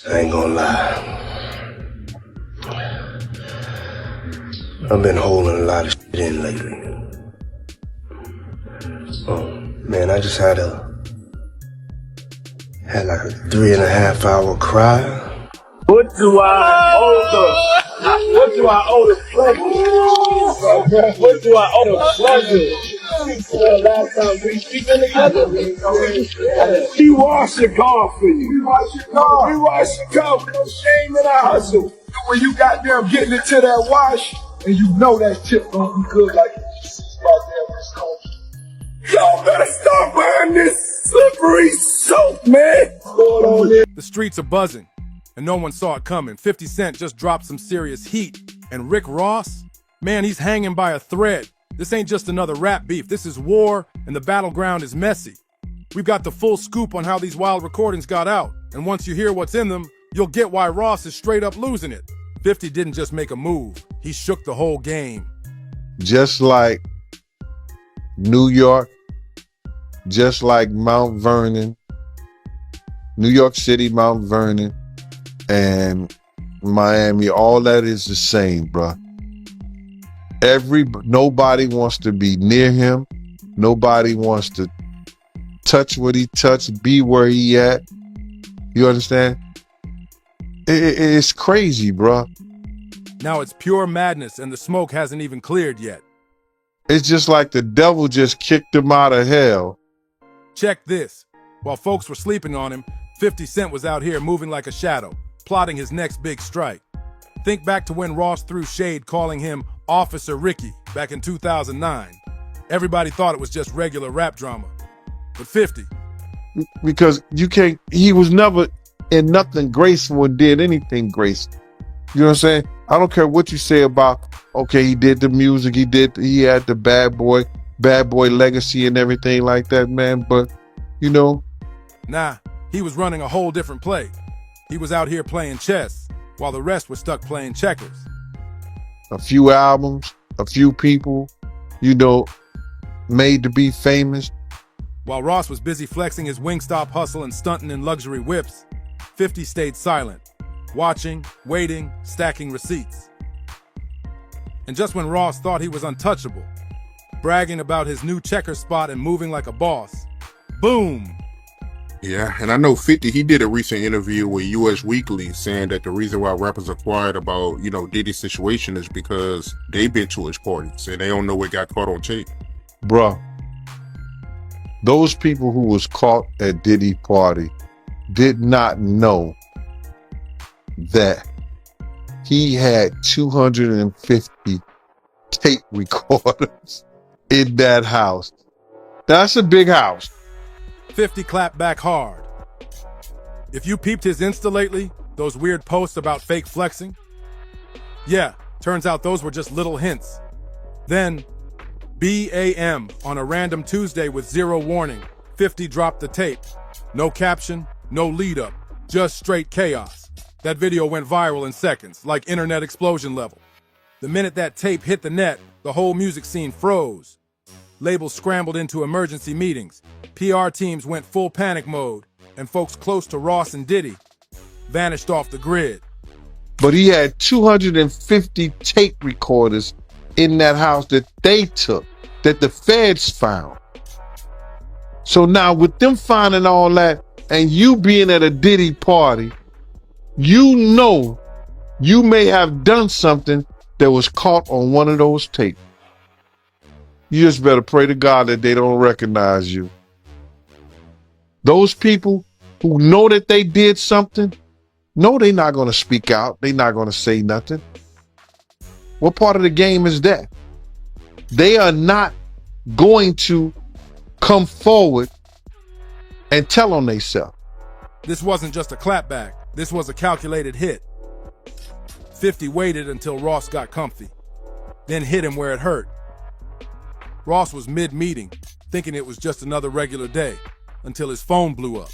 I ain't gonna lie. I've been holding a lot of shit in lately. Oh, man, I just had like a 3.5 hour cry. What do I owe the pleasure? What do I owe the pleasure? Last time we been together, we wash your car for you. We wash your car with no shame in our hustle. When you goddamn getting into that wash, and you know that tip gonna be good like it's goddamn Wisconsin. Y'all better start buying this slippery soap, man. What's going on there? The streets are buzzing, and no one saw it coming. 50 Cent just dropped some serious heat. And Rick Ross? Man, he's hanging by a thread. This ain't just another rap beef. This is war, and the battleground is messy. We've got the full scoop on how these wild recordings got out. And once you hear what's in them, you'll get why Ross is straight up losing it. 50 didn't just make a move. He shook the whole game. Just like New York, just like Mount Vernon, New York City, Mount Vernon, and Miami, all that is the same, bruh. Nobody wants to be near him. Nobody wants to touch what he touched, be where he at. You understand? It's crazy, bruh. Now it's pure madness, and the smoke hasn't even cleared yet. It's just like the devil just kicked him out of hell. Check this. While folks were sleeping on him, 50 Cent was out here moving like a shadow, plotting his next big strike. Think back to when Ross threw shade calling him Officer Ricky back in 2009. Everybody thought it was just regular rap drama. But 50. Because he was never in nothing graceful and did anything graceful. You know what I'm saying? I don't care what you say about, okay, he did the music, he had the bad boy legacy and everything like that, man, but, you know. Nah, he was running a whole different play. He was out here playing chess, while the rest were stuck playing checkers. A few albums, a few people, you know, made to be famous. While Ross was busy flexing his Wingstop hustle and stunting in luxury whips, 50 stayed silent, watching, waiting, stacking receipts. And just when Ross thought he was untouchable, bragging about his new checker spot and moving like a boss, boom! Yeah, and I know 50, he did a recent interview with US Weekly saying that the reason why rappers are quiet about, Diddy's situation is because they've been to his parties and they don't know what got caught on tape. Bruh, those people who was caught at Diddy's party did not know that he had 250 tape recorders in that house. That's a big house. 50 clapped back hard. If you peeped his Insta lately, those weird posts about fake flexing, yeah, turns out those were just little hints. Then, BAM on a random Tuesday with zero warning, 50 dropped the tape. No caption, no lead up, just straight chaos. That video went viral in seconds, like internet explosion level. The minute that tape hit the net, the whole music scene froze. Labels scrambled into emergency meetings. PR teams went full panic mode, and folks close to Ross and Diddy vanished off the grid. But he had 250 tape recorders in that house that they took, that the feds found. So now with them finding all that and you being at a Diddy party, you know you may have done something that was caught on one of those tapes. You just better pray to God that they don't recognize you. Those people who know that they did something, no, they're not going to speak out. They're not going to say nothing. What part of the game is that? They are not going to come forward and tell on themselves. This wasn't just a clapback. This was a calculated hit. 50 waited until Ross got comfy, then hit him where it hurt. Ross was mid-meeting, thinking it was just another regular day, until his phone blew up.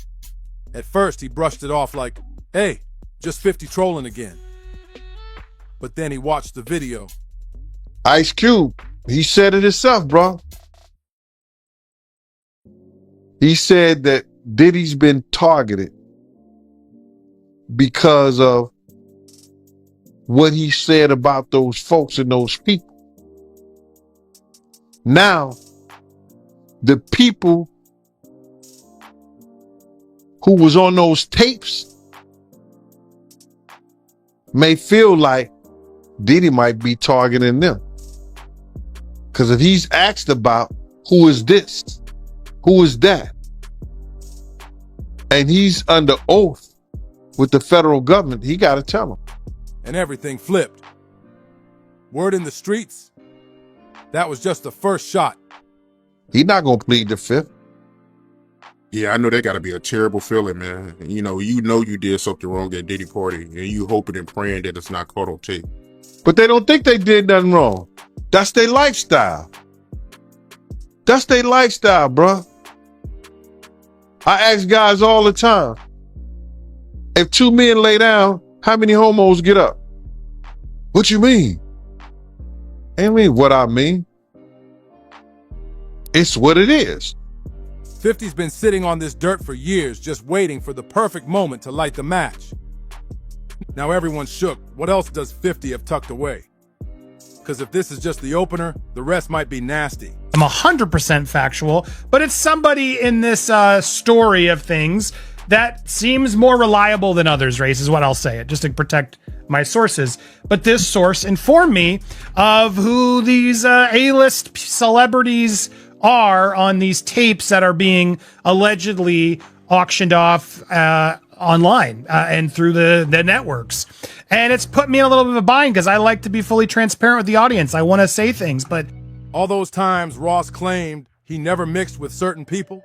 At first, he brushed it off like, hey, just 50 trolling again. But then he watched the video. Ice Cube, he said it himself, bro. He said that Diddy's been targeted. because of what he said about those folks and those people. Now, the people who was on those tapes may feel like Diddy might be targeting them. Because if he's asked about who is this, who is that, and he's under oath with the federal government, he got to tell them. And everything flipped. Word in the streets, that was just the first shot. He's not going to plead the fifth. Yeah, I know that got to be a terrible feeling, man. You know you did something wrong at Diddy party, and you hoping and praying that it's not caught on tape. But they don't think they did nothing wrong. That's their lifestyle. That's their lifestyle, bro. I ask guys all the time, if two men lay down, how many homos get up? What you mean? I mean what I mean. It's what it is. 50's been sitting on this dirt for years, just waiting for the perfect moment to light the match. Now everyone's shook. What else does 50 have tucked away? Because if this is just the opener, the rest might be nasty. I'm 100% factual, but it's somebody in this story of things that seems more reliable than others, Race, is what I'll say, just to protect my sources. But this source informed me of who these A-list celebrities are on these tapes that are being allegedly auctioned off online and through the networks. And it's put me in a little bit of a bind because I like to be fully transparent with the audience. I want to say things, but all those times Ross claimed he never mixed with certain people,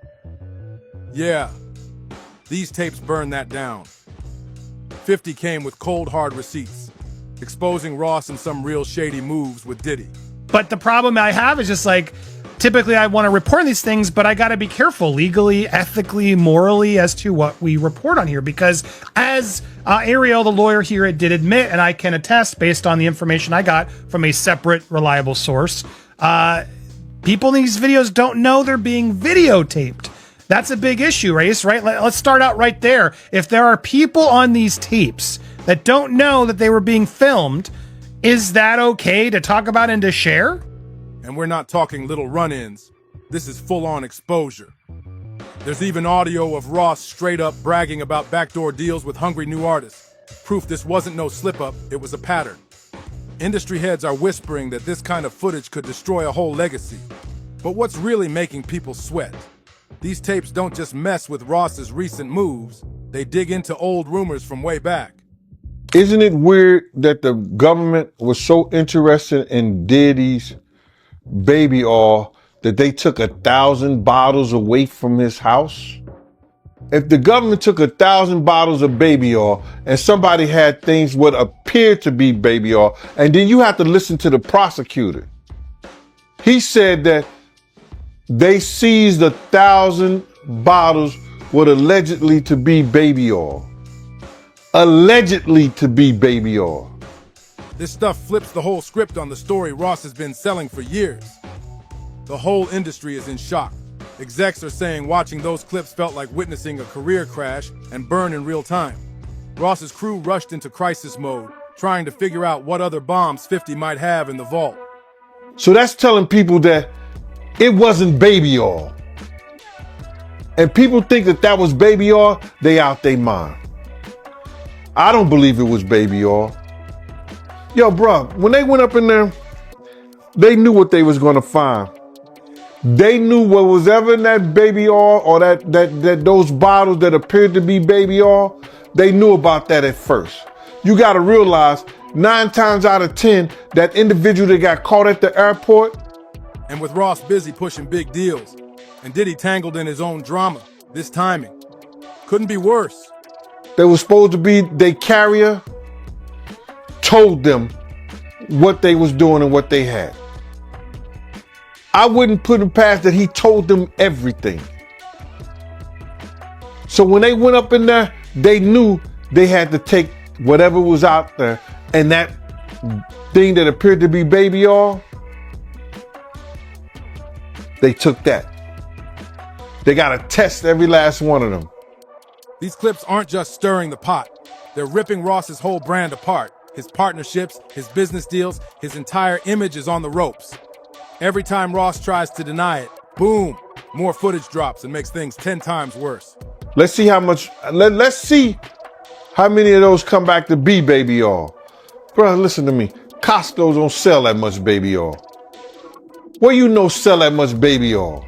yeah, these tapes burn that down. 50 came with cold, hard receipts, exposing Ross in some real shady moves with Diddy. But the problem I have is just like, typically I want to report these things, but I got to be careful legally, ethically, morally as to what we report on here. Because as Ariel, the lawyer here, did admit, and I can attest based on the information I got from a separate, reliable source, people in these videos don't know they're being videotaped. That's a big issue, Race, right? Let's start out right there. If there are people on these tapes that don't know that they were being filmed, is that okay to talk about and to share? And we're not talking little run-ins. This is full-on exposure. There's even audio of Ross straight up bragging about backdoor deals with hungry new artists. Proof this wasn't no slip-up, it was a pattern. Industry heads are whispering that this kind of footage could destroy a whole legacy. But what's really making people sweat? These tapes don't just mess with Ross's recent moves, they dig into old rumors from way back. Isn't it weird that the government was so interested in Diddy's baby oil that they took 1,000 bottles away from his house? If the government took 1,000 bottles of baby oil and somebody had things what appeared to be baby oil, and then you have to listen to the prosecutor. He said that they seized 1,000 bottles what allegedly to be baby oil. Allegedly to be baby oil. This stuff flips the whole script on the story Ross has been selling for years. The whole industry is in shock. Execs are saying watching those clips felt like witnessing a career crash and burn in real time. Ross's crew rushed into crisis mode, trying to figure out what other bombs 50 might have in the vault. So that's telling people that it wasn't baby oil. And people think that that was baby oil, they out their mind. I don't believe it was baby oil. Yo, bro, when they went up in there, they knew what they was gonna find. They knew what was ever in that baby oil or that those bottles that appeared to be baby oil, they knew about that at first. You gotta realize 9 times out of 10, that individual that got caught at the airport. And with Ross busy pushing big deals, and Diddy tangled in his own drama, this timing couldn't be worse. They was supposed to be their carrier, told them what they was doing and what they had. I wouldn't put it past that he told them everything. So when they went up in there, they knew they had to take whatever was out there, and that thing that appeared to be baby oil, they took that. They got to test every last one of them. These clips aren't just stirring the pot. They're ripping Ross's whole brand apart. His partnerships, his business deals, his entire image is on the ropes. Every time Ross tries to deny it, boom, more footage drops and makes things 10 times worse. Let's see how much, let's see how many of those come back to be baby oil. Bro, listen to me. Costco don't sell that much baby oil. Where you know sell that much baby oil?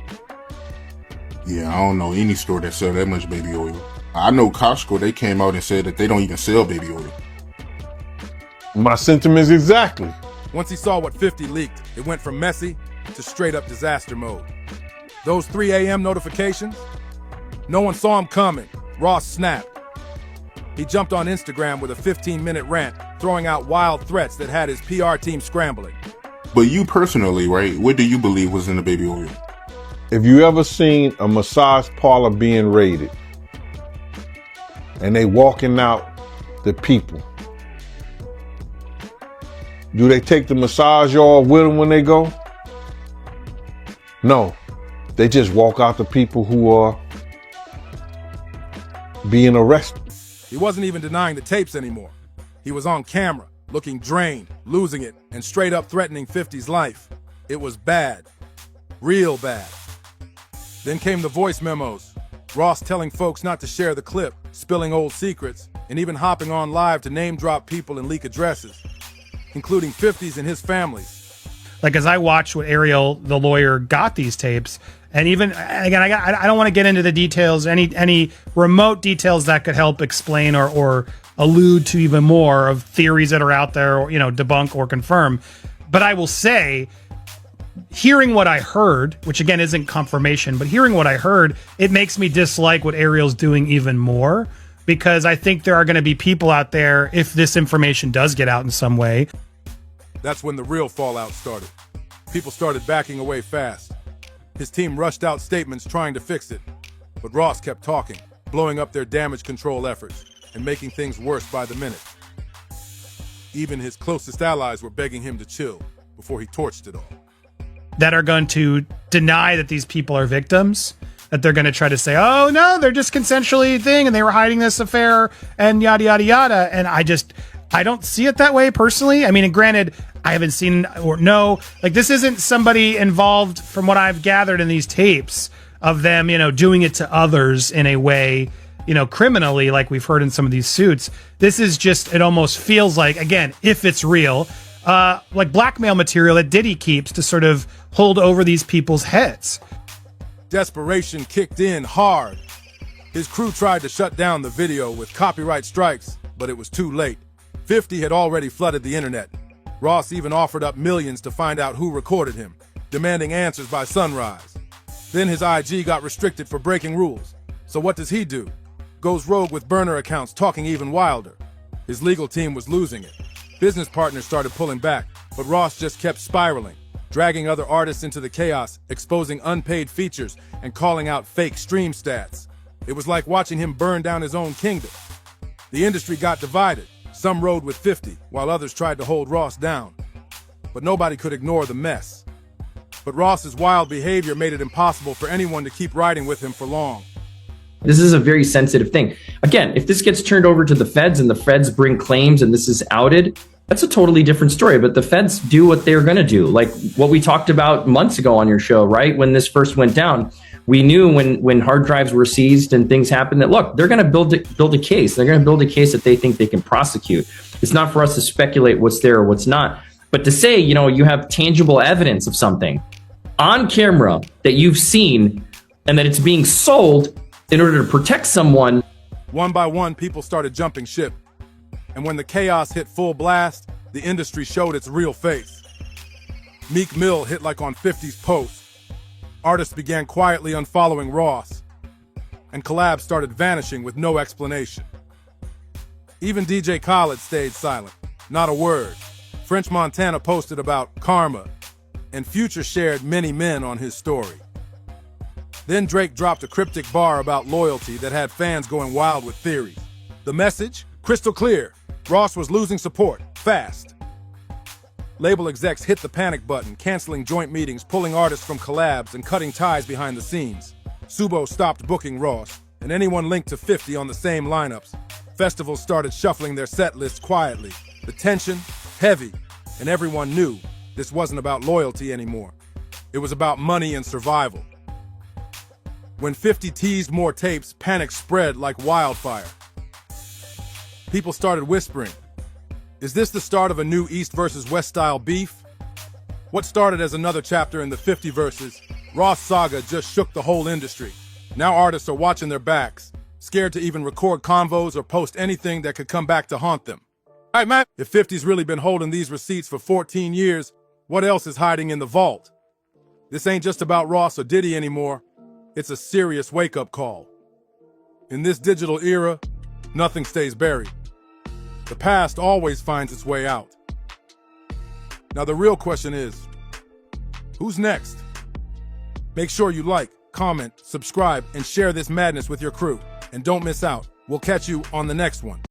Yeah, I don't know any store that sell that much baby oil. I know Costco, they came out and said that they don't even sell baby oil. My sentiments exactly. Once he saw what 50 leaked, it went from messy to straight up disaster mode. Those 3 a.m. notifications? No one saw him coming. Ross snapped. He jumped on Instagram with a 15-minute rant, throwing out wild threats that had his PR team scrambling. But you personally, right, what do you believe was in the baby oil? If you ever seen a massage parlor being raided and they walking out the people, do they take the massage oil with them when they go? No, they just walk out the people who are being arrested. He wasn't even denying the tapes anymore. He was on camera, looking drained, losing it, and straight up threatening 50's life. It was bad. Real bad. Then came the voice memos. Ross telling folks not to share the clip, spilling old secrets, and even hopping on live to name drop people and leak addresses, including 50's and his family's. Like, as I watched what Ariel, the lawyer, got these tapes, and even, again, I don't want to get into the details, any remote details that could help explain or allude to even more of theories that are out there, or, debunk or confirm. But I will say, hearing what I heard, which again isn't confirmation, but hearing what I heard, it makes me dislike what Ariel's doing even more, because I think there are going to be people out there, if this information does get out in some way. That's when the real fallout started. People started backing away fast. His team rushed out statements trying to fix it, but Ross kept talking, blowing up their damage control efforts and making things worse by the minute. Even his closest allies were begging him to chill before he torched it all. That are going to deny that these people are victims, that they're going to try to say, oh no, they're just consensually thing and they were hiding this affair and yada, yada, yada. And I don't see it that way personally. I mean, and granted, I haven't seen or know, like, this isn't somebody involved from what I've gathered in these tapes of them, doing it to others in a way, criminally, like we've heard in some of these suits. This is just, it almost feels like, again, if it's real, like blackmail material that Diddy keeps to sort of hold over these people's heads. Desperation kicked in hard. His crew tried to shut down the video with copyright strikes, but it was too late. 50 had already flooded the internet. Ross even offered up millions to find out who recorded him, demanding answers by sunrise. Then his IG got restricted for breaking rules. So what does he do? Goes rogue with burner accounts, talking even wilder. His legal team was losing it. Business partners started pulling back, but Ross just kept spiraling, dragging other artists into the chaos, exposing unpaid features, and calling out fake stream stats. It was like watching him burn down his own kingdom. The industry got divided. Some rode with 50, while others tried to hold Ross down. But nobody could ignore the mess. But Ross's wild behavior made it impossible for anyone to keep riding with him for long. This is a very sensitive thing. Again, if this gets turned over to the feds and the feds bring claims and this is outed, that's a totally different story. But the feds do what they're going to do. Like what we talked about months ago on your show, right? When this first went down, we knew when hard drives were seized and things happened that, look, they're going to build a case. They're going to build a case that they think they can prosecute. It's not for us to speculate what's there or what's not. But to say, you have tangible evidence of something on camera that you've seen and that it's being sold in order to protect someone. One by one, people started jumping ship. And when the chaos hit full blast, the industry showed its real face. Meek Mill hit like on 50's post. Artists began quietly unfollowing Ross. And collabs started vanishing with no explanation. Even DJ Khaled stayed silent. Not a word. French Montana posted about karma. And Future shared many men on his story. Then Drake dropped a cryptic bar about loyalty that had fans going wild with theories. The message? Crystal clear. Ross was losing support, fast. Label execs hit the panic button, canceling joint meetings, pulling artists from collabs, and cutting ties behind the scenes. Subo stopped booking Ross, and anyone linked to 50 on the same lineups. festivals started shuffling their set lists quietly. The tension, heavy, and everyone knew this wasn't about loyalty anymore. It was about money and survival. When 50 teased more tapes, panic spread like wildfire. People started whispering, is this the start of a new East versus West style beef? What started as another chapter in the 50 versus Ross saga just shook the whole industry. Now artists are watching their backs, scared to even record convos or post anything that could come back to haunt them. All right, man, if 50's really been holding these receipts for 14 years, what else is hiding in the vault? This ain't just about Ross or Diddy anymore. It's a serious wake-up call. In this digital era, nothing stays buried. The past always finds its way out. Now the real question is, who's next? Make sure you like, comment, subscribe, and share this madness with your crew. And don't miss out. We'll catch you on the next one.